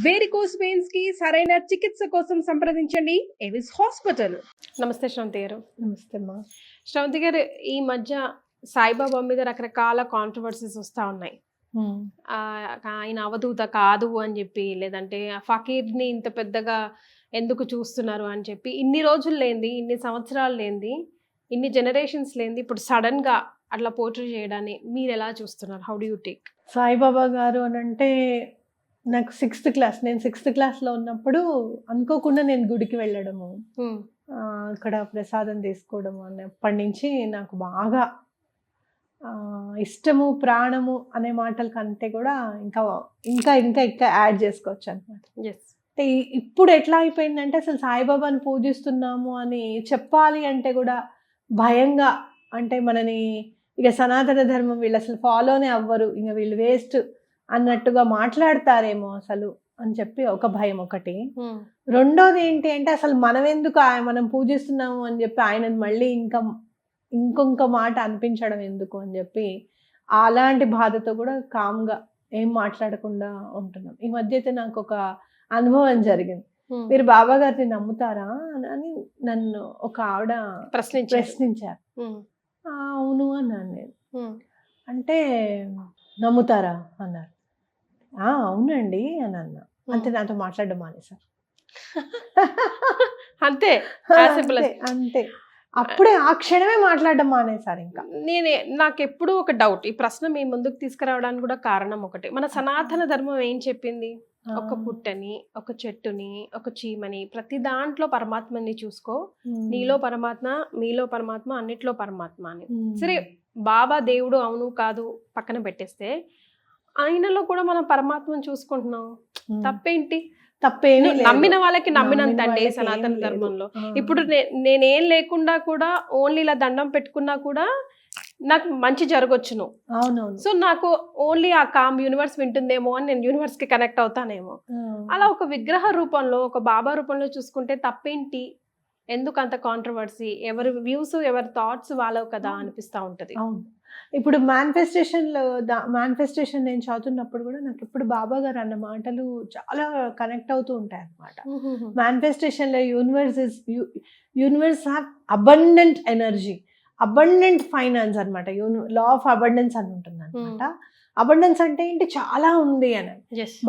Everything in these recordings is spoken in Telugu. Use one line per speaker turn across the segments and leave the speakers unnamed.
వేరికోస్ వెయిన్స్ కి సరైన చికిత్స కోసం సంప్రదించండి ఎవిస్ హాస్పిటల్.
నమస్తే శ్రవంతి గారు.
నమస్తే అమ్మా.
శ్రవంతి గారు, ఈ మధ్య సాయిబాబా మీద రకరకాల కాంట్రవర్సీస్ వస్తూ ఉన్నాయి. ఆయన అవధూత కాదు అని చెప్పి, లేదంటే ఫకీర్ని ఇంత పెద్దగా ఎందుకు చూస్తున్నారు అని చెప్పి, ఇన్ని రోజులు లేనిది, ఇన్ని సంవత్సరాలు లేనిది, ఇన్ని జనరేషన్స్ లేనిది ఇప్పుడు సడన్గా అట్లా పోర్ట్రే చేయడాన్ని మీరు ఎలా చూస్తున్నారు? How do you take?
Saibaba గారు అని అంటే నాకు నేను సిక్స్త్ క్లాస్లో ఉన్నప్పుడు అనుకోకుండా నేను గుడికి వెళ్ళడము, అక్కడ ప్రసాదం తీసుకోవడము అన్నప్పటి నుంచి నాకు బాగా ఇష్టము, ప్రాణము అనే మాటల కంటే కూడా ఇంకా ఇంకా ఇంకా ఇంకా యాడ్ చేసుకోవచ్చు అనమాట. అంటే ఇప్పుడు ఎట్లా అయిపోయిందంటే అసలు సాయిబాబాని పూజిస్తున్నాము అని చెప్పాలి అంటే కూడా భయంగా, అంటే మనని ఇక సనాతన ధర్మం వీళ్ళు అసలు ఫాలోనే అవ్వరు, ఇంకా వీళ్ళు వేస్ట్ అన్నట్టుగా మాట్లాడతారేమో అసలు అని చెప్పి ఒక భయం ఒకటి. రెండోది ఏంటి అంటే అసలు మనం ఎందుకు మనం పూజిస్తున్నాము అని చెప్పి ఆయనను మళ్ళీ ఇంకొక మాట అనిపించడం ఎందుకు అని చెప్పి అలాంటి బాధతో కూడా కామ్గా ఏం మాట్లాడకుండా ఉంటున్నాం. ఈ మధ్య అయితే నాకు ఒక అనుభవం జరిగింది. మీరు బాబా గారిని నమ్ముతారా అని నన్ను ఒక ఆవిడ ప్రశ్నించారు. అవును అన్నాను నేను. అంటే నమ్ముతారా అన్నారు. అవునండి అని అన్నా. అంతే, నాతో మాట్లాడడం మానేశారు.
అంతే
అంతే, అప్పుడే ఆ క్షణమే మాట్లాడడం మానేశారు. ఇంకా
నాకు ఎప్పుడు ఒక డౌట్, ఈ ప్రశ్న మీ ముందుకు తీసుకురావడానికి కూడా కారణం ఒకటి. మన సనాతన ధర్మం ఏం చెప్పింది? ఒక పుట్టని, ఒక చెట్టుని, ఒక చీమని, ప్రతి దాంట్లో పరమాత్మని చూసుకో, నీలో పరమాత్మ, మీలో పరమాత్మ, అన్నిట్లో పరమాత్మ అని. సరే, బాబా దేవుడు అవును కాదు పక్కన పెట్టేస్తే ఆయనలో కూడా మనం పరమాత్మను చూసుకుంటున్నాం. తప్పేంటి?
తప్పేమి
నమ్మిన వాళ్ళకి నమ్మినంత అండి సనాతన ధర్మంలో. ఇప్పుడు నేనేం లేకుండా కూడా ఓన్లీ ఇలా దండం పెట్టుకున్నా కూడా నాకు మంచి జరగొచ్చును.
అవునవును.
సో నాకు ఓన్లీ ఆ కామ్ యూనివర్స్ వింటుందేమో అని నేను యూనివర్స్ కి కనెక్ట్ అవుతానేమో. అలా ఒక విగ్రహ రూపంలో, ఒక బాబా రూపంలో చూసుకుంటే తప్పేంటి? ఎందుకు అంత కాంట్రవర్సీ? ఎవరి వ్యూస్, ఎవరి థాట్స్ వాళ్ళవు కదా అనిపిస్తూ ఉంటది.
ఇప్పుడు మేనిఫెస్టేషన్ నేను చదువుతున్నప్పుడు కూడా నాకు ఇప్పుడు బాబా గారు అన్న మాటలు చాలా కనెక్ట్ అవుతూ ఉంటాయి అన్నమాట. మేనిఫెస్టేషన్లో universe have abundant energy, abundant finance అనమాట. లా ఆఫ్ అబండెన్స్ అని ఉంటుంది అనమాట. అబండెన్స్ అంటే ఏంటి? చాలా ఉంది అని.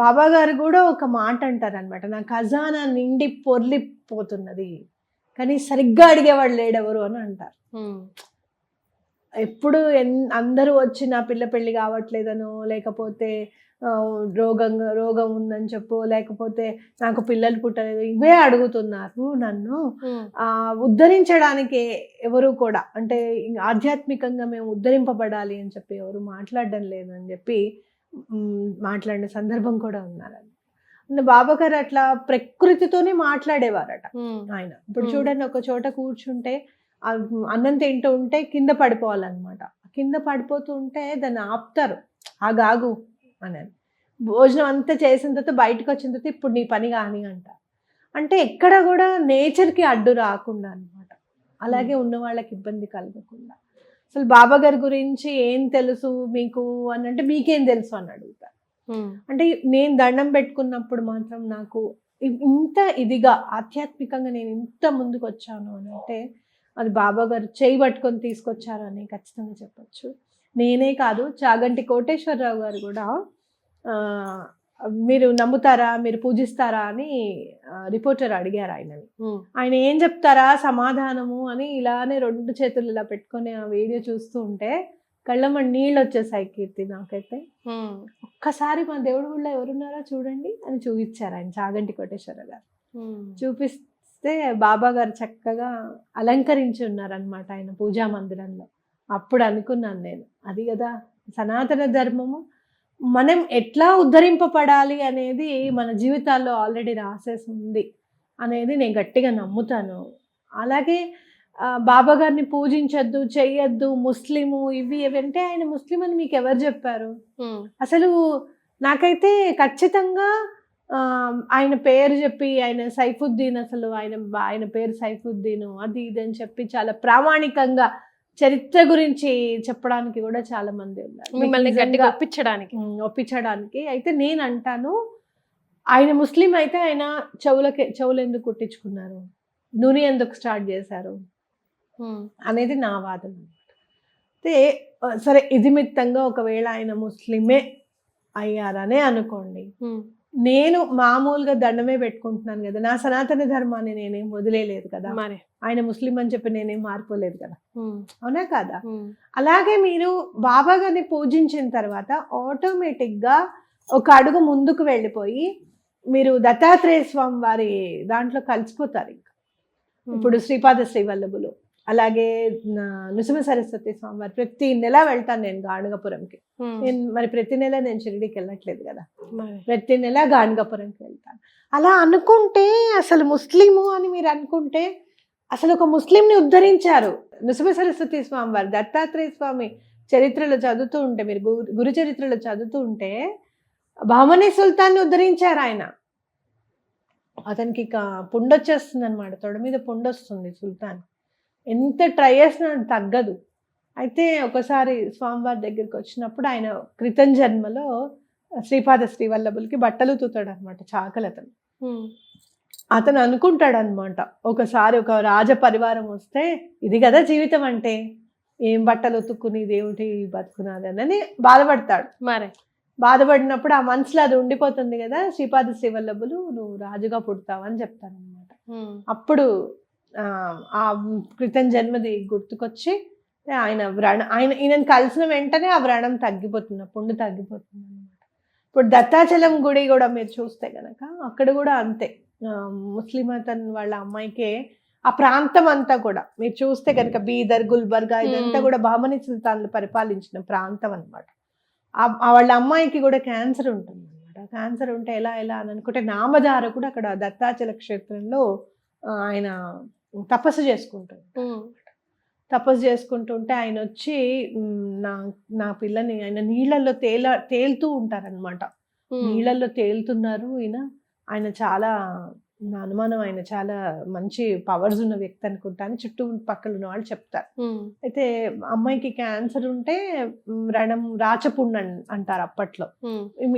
బాబా గారు కూడా ఒక మాట అంటారు అనమాట, నా ఖజానా నిండి పొర్లిపోతున్నది కానీ సరిగ్గా అడిగేవాడు లేడెవరు అని అంటారు. ఎప్పుడు అందరూ వచ్చి నా పిల్ల పెళ్ళి కావట్లేదనో, లేకపోతే రోగం ఉందని చెప్పు, లేకపోతే నాకు పిల్లలు పుట్టలేదు, ఇవే అడుగుతున్నారు నన్ను. ఉద్ధరించడానికి ఎవరు కూడా, అంటే ఆధ్యాత్మికంగా మేము ఉద్ధరింపబడాలి అని చెప్పి ఎవరు మాట్లాడడం లేదు అని చెప్పి మాట్లాడిన సందర్భం కూడా ఉన్నారని. బాబా గారు అట్లా ప్రకృతితోనే మాట్లాడేవారట ఆయన. ఇప్పుడు చూడండి, ఒక చోట కూర్చుంటే అన్నం తింటూ ఉంటే కింద పడిపోవాలన్నమాట. కింద పడిపోతూ ఉంటే దాన్ని ఆపుతారు, ఆగాగు అని. భోజనం అంతా చేసిన తర్వాత బయటకు వచ్చిన తర్వాత ఇప్పుడు నీ పని కాని అంటారు. అంటే ఎక్కడ కూడా నేచర్కి అడ్డు రాకుండా అనమాట. అలాగే ఉన్న వాళ్ళకి ఇబ్బంది కలగకుండా. అసలు బాబా గారి గురించి ఏం తెలుసు మీకు అని అంటే, మీకేం తెలుసు అని అడుగుతారు. అంటే నేను దండం పెట్టుకున్నప్పుడు మాత్రం నాకు ఇంత ఇదిగా ఆధ్యాత్మికంగా నేను ఇంత ముందుకు వచ్చాను అని అంటే అది బాబా గారు చేయి పట్టుకొని తీసుకొచ్చారు అని ఖచ్చితంగా చెప్పచ్చు. నేనే కాదు, చాగంటి కోటేశ్వరరావు గారు కూడా మీరు నమ్ముతారా, మీరు పూజిస్తారా అని రిపోర్టర్ అడిగారు ఆయనని. ఆయన ఏం చెప్తారా సమాధానము అని ఇలానే 2 చేతులు ఇలా పెట్టుకొని ఆ వీడియో చూస్తూ ఉంటే కళ్ళమ్మని నీళ్ళు వచ్చేసాయి. కీర్తి, నాకైతే ఒక్కసారి మా దేవుడి ఊళ్ళో ఎవరున్నారో చూడండి అని చూపించారు ఆయన, చాగంటి కోటేశ్వరరావు గారు. చూపిస్తే బాబా గారు చక్కగా అలంకరించి ఉన్నారనమాట ఆయన పూజా మందిరంలో. అప్పుడు అనుకున్నాను నేను, అది కదా సనాతన ధర్మము. మనం ఎట్లా ఉద్ధరింపబడాలి అనేది మన జీవితాల్లో ఆల్రెడీ రాసేసి ఉంది అనేది నేను గట్టిగా నమ్ముతాను. అలాగే బాబా గారిని పూజించద్దు, చెయ్యొద్దు, ముస్లిము ఇవి అంటే ఆయన ముస్లిం అని మీకు ఎవరు చెప్పారు? అసలు నాకైతే ఖచ్చితంగా ఆయన పేరు చెప్పి, ఆయన సైఫుద్దీన్, అసలు ఆయన పేరు సైఫుద్దీన్, అది ఇది అని చెప్పి చాలా ప్రామాణికంగా చరిత్ర గురించి చెప్పడానికి కూడా చాలా మంది ఉన్నారు,
మిమ్మల్ని గట్టిగా ఒప్పించడానికి.
అయితే నేను అంటాను, ఆయన ముస్లిం అయితే ఆయన చెవులు ఎందుకు కుట్టించుకున్నారు, నూనె ఎందుకు స్టార్ట్ చేశారు అనేది నా వాదన అనమాట. అయితే సరే ఇది మిత్తంగా ఒకవేళ ఆయన ముస్లిమే అయ్యారనే అనుకోండి, నేను మామూలుగా దండమే పెట్టుకుంటున్నాను కదా, నా సనాతన ధర్మాన్ని నేనేం వదిలేదు కదా, ఆయన ముస్లిం అని చెప్పి నేనేం మారిపోలేదు కదా, అవునా కాదా? అలాగే మీరు బాబా గారిని పూజించిన తర్వాత ఆటోమేటిక్ గా ఒక అడుగు ముందుకు వెళ్ళిపోయి మీరు దత్తాత్రేయ స్వామి వారి దాంట్లో కలిసిపోతారు. ఇంకా ఇప్పుడు శ్రీపాద శ్రీవల్లభులు, అలాగే నృసింహ సరస్వతి స్వామి వారు ప్రతి నెల వెళ్తాను నేను గాణగాపురంకి. నేను మరి ప్రతి నెల నేను షిరిడీకి వెళ్ళట్లేదు కదా, ప్రతి నెల గాణగాపురంకి వెళ్తాను. అలా అనుకుంటే అసలు ముస్లిము అని మీరు అనుకుంటే అసలు ఒక ముస్లింని ఉద్ధరించారు నృసింహ సరస్వతి స్వామి వారు. దత్తాత్రేయ స్వామి చరిత్రలో చదువుతూ ఉంటే, మీరు గురు చరిత్రలో చదువుతూ ఉంటే బహమనీ సుల్తాన్ని ఉద్ధరించారు ఆయన. అతనికి పుండొచ్చేస్తుంది అనమాట, తొడ మీద పుండొస్తుంది సుల్తాన్. ఎంత ట్రై చేసినా తగ్గదు. అయితే ఒకసారి స్వామివారి దగ్గరికి వచ్చినప్పుడు ఆయన క్రితం జన్మలో శ్రీపాద శ్రీవల్లభులకి బట్టలు తూతాడు అనమాట, చాకలి అతను. అతను అనుకుంటాడు అనమాట, ఒకసారి ఒక రాజ పరివారం వస్తే ఇది కదా జీవితం అంటే, ఏం బట్టలు ఉతుక్కుని దేవుడి బతుకునాదని బాధపడతాడు. మరి బాధపడినప్పుడు ఆ మనసులో అది ఉండిపోతుంది కదా, శ్రీపాద శ్రీవల్లభులు నువ్వు రాజుగా పుడతావని చెప్తారు అనమాట. అప్పుడు ఆ క్రితం జన్మది గుర్తుకొచ్చి ఈయనని కలిసిన వెంటనే ఆ వ్రణం తగ్గిపోతుంది, పుండు తగ్గిపోతుంది అనమాట. ఇప్పుడు దత్తాచలం గుడి కూడా మీరు చూస్తే కనుక అక్కడ కూడా అంతే, ముస్లిం అతను వాళ్ళ అమ్మాయికే ఆ ప్రాంతం అంతా కూడా మీరు చూస్తే కనుక బీదర్, గుల్బర్గా ఇదంతా కూడా బహమనీ సుల్తాన్లు పరిపాలించిన ప్రాంతం అనమాట. వాళ్ళ అమ్మాయికి కూడా క్యాన్సర్ ఉంటుంది అనమాట. క్యాన్సర్ ఉంటే ఎలా అని అనుకుంటే నామధార కూడా అక్కడ దత్తాచల క్షేత్రంలో ఆయన తపస్సు చేసుకుంటుంటే ఆయన వచ్చి నా పిల్లని ఆయన నీళ్ళల్లో తేలుతూ ఉంటారనమాట. నీళ్ళల్లో తేలుతున్నారు ఆయన చాలా, నా అనుమానం ఆయన చాలా మంచి పవర్స్ ఉన్న వ్యక్తి అనుకుంటాను, చుట్టూ పక్కల ఉన్న వాళ్ళు చెప్తారు. అయితే అమ్మాయికి క్యాన్సర్ ఉంటే రాచపుండు అంటారు అప్పట్లో.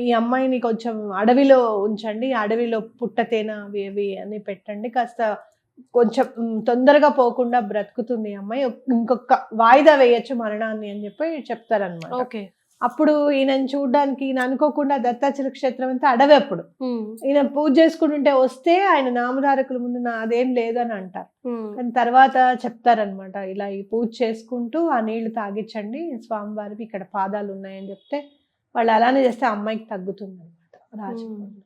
ఈ అమ్మాయిని కొంచెం అడవిలో ఉంచండి, అడవిలో పుట్టతేనా అవి అని పెట్టండి, కాస్త కొంచెం తొందరగా పోకుండా బ్రతుకుతుంది అమ్మాయి, ఇంకొక వాయిదా వేయచ్చు మరణాన్ని అని చెప్పి చెప్తారనమాట. అప్పుడు ఈయనని చూడడానికి ఈయన అనుకోకుండా దత్తాచల క్షేత్రం అంతా అడవి. అప్పుడు ఈయన పూజ చేసుకుంటుంటే వస్తే ఆయన నామధారకుల ముందు అదేం లేదని అంటారు. కానీ తర్వాత చెప్తారనమాట, ఇలా ఈ పూజ చేసుకుంటూ ఆ నీళ్లు తాగించండి స్వామివారికి, ఇక్కడ పాదాలు ఉన్నాయని చెప్తే వాళ్ళు అలానే చేస్తే అమ్మాయికి తగ్గుతుంది అనమాట రాజకీయంలో.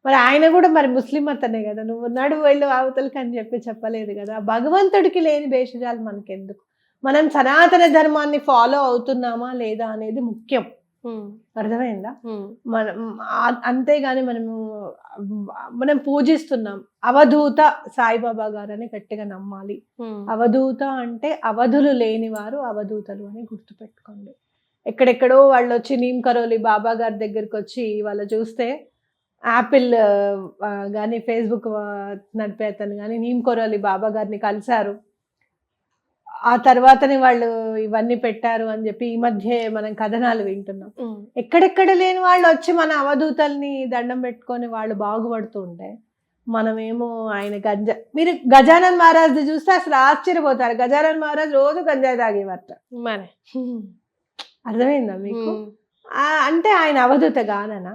మరి ఆయన కూడా మరి ముస్లిం అతనే కదా, నువ్వు నడు వెళ్ళు అవతలకి అని చెప్పలేదు కదా. భగవంతుడికి లేని భేషజాలు మనకెందుకు, మనం సనాతన ధర్మాన్ని ఫాలో అవుతున్నామా లేదా అనేది ముఖ్యం. అర్థమైందా? అంతేగాని మనం పూజిస్తున్నాం అవధూత సాయిబాబా గారని గట్టిగా నమ్మాలి. అవధూత అంటే అవధులు లేనివారు అవధూతలు అని గుర్తుపెట్టుకోండి. ఎక్కడెక్కడో వాళ్ళు వచ్చి నీమ్ కరోలి బాబా గారి దగ్గరికి వచ్చి వాళ్ళు చూస్తే యాపిల్ కానీ ఫేస్బుక్ నడిపే అతను కానీ నీమ్ కరోలి బాబా గారిని కలిశారు, ఆ తర్వాతనే వాళ్ళు ఇవన్నీ పెట్టారు అని చెప్పి ఈ మధ్య మనం కథనాలు వింటున్నాం. ఎక్కడెక్కడ లేని వాళ్ళు వచ్చి మన అవధూతల్ని దండం పెట్టుకొని వాళ్ళు బాగుపడుతూ ఉంటే మనమేమో ఆయన మీరు గజానన్ మహారాజ్ చూస్తే అసలు ఆశ్చర్యపోతారు. గజానన్ మహారాజ్ రోజు గంజాయి తాగేవారట. మరి అర్థమైందా మీకు? అంటే ఆయన అవధూత గాననా?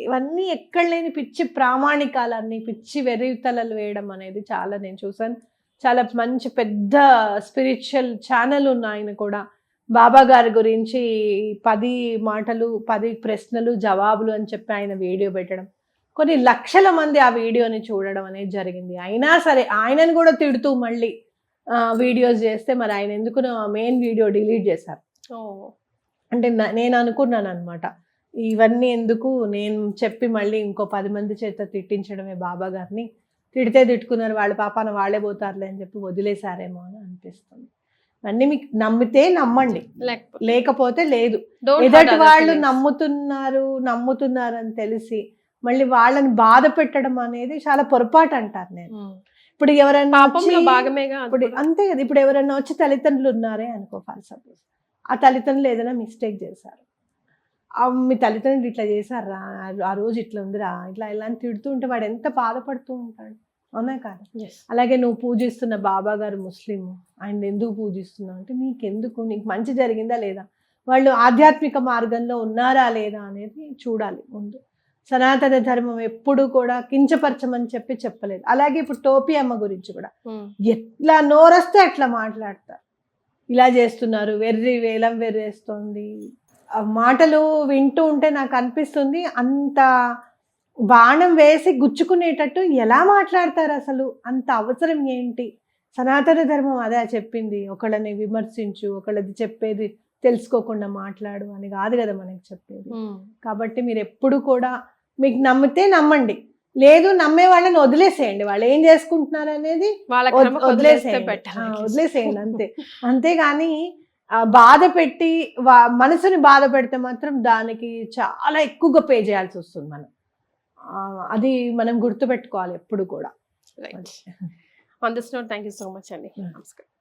ఇవన్నీ ఎక్కడ లేని పిచ్చి ప్రామాణికాలన్నీ పిచ్చి వెర్రితలలు వేయడం అనేది చాలా నేను చూసాను. చాలా మంచి పెద్ద స్పిరిచువల్ ఛానల్ ఉన్న ఆయన కూడా బాబా గారి గురించి 10 మాటలు 10 ప్రశ్నలు జవాబులు అని చెప్పి ఆయన వీడియో పెట్టడం, కొన్ని లక్షల మంది ఆ వీడియోని చూడడం అనేది జరిగింది. అయినా సరే ఆయనను కూడా తిడుతూ మళ్ళీ వీడియోస్ చేస్తే మరి ఆయన ఎందుకు మెయిన్ వీడియో డిలీట్ చేశారు. అంటే నేను అనుకున్నాను అనమాట, ఇవన్నీ ఎందుకు, నేను చెప్పి మళ్ళీ ఇంకో 10 మంది చేత తిట్టించడమే బాబా గారిని, తిడితే తిట్టుకున్నారు వాళ్ళ పాపాన వాళ్ళే పోతారులే అని చెప్పి వదిలేశారేమో అని అనిపిస్తుంది. అన్నీ మీకు నమ్మితే నమ్మండి, లేకపోతే లేదు. ఎదుటి వాళ్ళు నమ్ముతున్నారు అని తెలిసి మళ్ళీ వాళ్ళని బాధ పెట్టడం అనేది చాలా పొరపాటు అంటారు నేను. ఇప్పుడు ఎవరైనా ఇప్పుడు అంతే కదా, ఇప్పుడు ఎవరైనా వచ్చి తల్లిదండ్రులు ఉన్నారే అనుకో ఫర్ సపోజ్, ఆ తల్లిదండ్రులు ఏదైనా మిస్టేక్ చేశారు, మీ తల్లిదండ్రులు ఇట్లా చేశారా, ఆ రోజు ఇట్లా ఉందిరా, ఇట్లా ఇలా అని తిడుతూ ఉంటే వాడు ఎంత బాధపడుతూ ఉంటాడు, అవునా కాదు? అలాగే నువ్వు పూజిస్తున్న బాబా గారు ముస్లిం, ఆయన ఎందుకు పూజిస్తున్నావు అంటే నీకెందుకు, నీకు మంచి జరిగిందా లేదా, వాళ్ళు ఆధ్యాత్మిక మార్గంలో ఉన్నారా లేదా అనేది చూడాలి ముందు. సనాతన ధర్మం ఎప్పుడు కూడా కించపరచమని చెప్పలేదు. అలాగే ఇప్పుడు టోపీ అమ్మ గురించి కూడా ఎట్లా నోరస్తే అట్లా మాట్లాడతారు, ఇలా చేస్తున్నారు, వెర్రి వేలం వెర్రేస్తోంది. ఆ మాటలు వింటూ ఉంటే నాకు అనిపిస్తుంది, అంత బాణం వేసి గుచ్చుకునేటట్టు ఎలా మాట్లాడతారు అసలు, అంత అవసరం ఏంటి? సనాతన ధర్మం అదే చెప్పింది, ఒకళ్ళని విమర్శించు, ఒకళ్ళది చెప్పేది తెలుసుకోకుండా మాట్లాడు అని కాదు కదా మనకి చెప్పేది. కాబట్టి మీరు ఎప్పుడు కూడా మీకు నమ్మితే నమ్మండి, లేదు నమ్మే వాళ్ళని వదిలేసేయండి, వాళ్ళు ఏం చేసుకుంటున్నారు అనేది వదిలేసేయండి అంతే. అంతేగాని బాధ పెట్టి మనసుని బాధ పెడితే మాత్రం దానికి చాలా ఎక్కువగా పే చేయాల్సి వస్తుంది మనం. అది మనం గుర్తుపెట్టుకోవాలి ఎప్పుడు కూడా.
On this note thank you so much అండి. నమస్కారం.